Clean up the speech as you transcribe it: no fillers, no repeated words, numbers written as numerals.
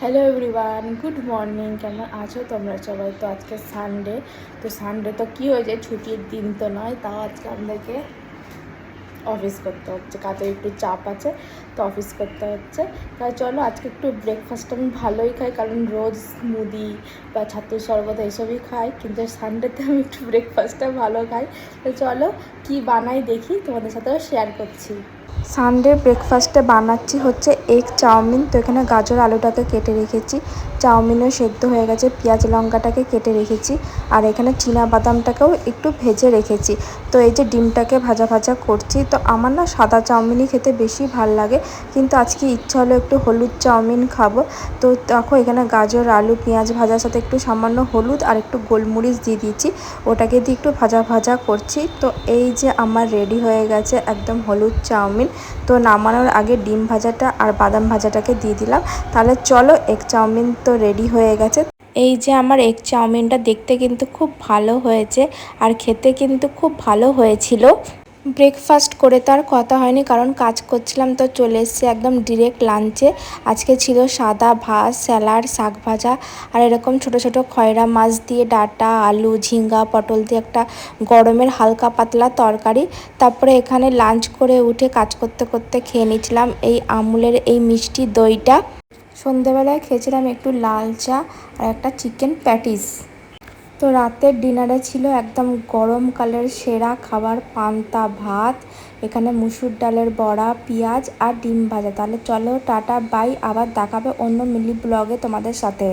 Hello everyone, good morning. কেমন আছো তোমরা সবাই? তো আজকে সানডে। তো সানডে তো কী হয়েছে, ছুটির দিন তো নয়, তাও আজকে আমাদেরকে অফিস করতে হচ্ছে। কাজে একটু চাপ আছে, তো অফিস করতে হচ্ছে। তাই চলো আজকে একটু ব্রেকফাস্ট আমি ভালোই খাই, কারণ রোজ স্মুদি বা ছাতুর শরবত এইসবই খাই, কিন্তু সানডেতে আমি একটু ব্রেকফাস্টটা ভালো খাই। তো চলো কি বানাই দেখি, তোমাদের সাথেও শেয়ার করছি। সানডে ব্রেকফাস্টে বানাচ্ছি হচ্ছে এগ চাউমিন। তো এখানে গাজর আলুটাকে কেটে রেখেছি, চাউমিনও সেদ্ধ হয়ে গেছে, পেঁয়াজ লঙ্কাটাকে কেটে রেখেছি, আর এখানে চীনা বাদামটাকেও একটু ভেজে রেখেছি। তো এই যে ডিমটাকে ভাজা ভাজা করছি। তো আমার না সাদা চাউমিনই খেতে বেশি ভাল লাগে, কিন্তু আজকে ইচ্ছা হলো একটু হলুদ চাউমিন খাবো। তো দেখো এখানে গাজর আলু পেঁয়াজ ভাজার সাথে একটু সামান্য হলুদ আর একটু গোলমরিচ দিয়ে দিয়েছি, ওটাকে দিয়ে একটু ভাজা ভাজা করছি। তো এই যে আমার রেডি হয়ে গেছে একদম হলুদ চাউমিন। তো নামানোর আগে ডিম ভাজাটা আর বাদাম ভাজাটাকে দিয়ে দিলাম। তাহলে চলো, এগ চাউমিন তো রেডি হয়ে গেছে। এই যে আমার এগ চাউমিনটা দেখতে কিন্তু খুব ভালো হয়েছে, আর খেতে কিন্তু খুব ভালো হয়েছিল। ব্রেকফাস্ট করে তো আর কথা হয়নি, কারণ কাজ করছিলাম, তো চলে এসেছি একদম ডিরেক্ট লাঞ্চে। আজকে ছিল সাদা ভাত, স্যালাড, শাক ভাজা, আর এরকম ছোট ছোট খয়রা মাছ দিয়ে ডাঁটা, আলু, ঝিঙ্গা, পটল দিয়ে একটা গরমের হালকা পাতলা তরকারি। তারপরে এখানে লাঞ্চ করে উঠে কাজ করতে করতে খেয়ে নিয়েছিলাম এই আমুলের এই মিষ্টি দইটা। সন্ধেবেলায় খেয়েছিলাম একটু লাল চা আর একটা চিকেন প্যাটিস। তো রাতের ডিনারে ছিল একদম গরমকালের সেরা খাবার, পান্তা ভাত, এখানে মুসুর ডালের বড়া, পেঁয়াজ আর ডিম ভাজা। তাহলে চলো টাটা বাই, আবার দেখাবে অন্য মিলি ব্লগে তোমাদের সাথে।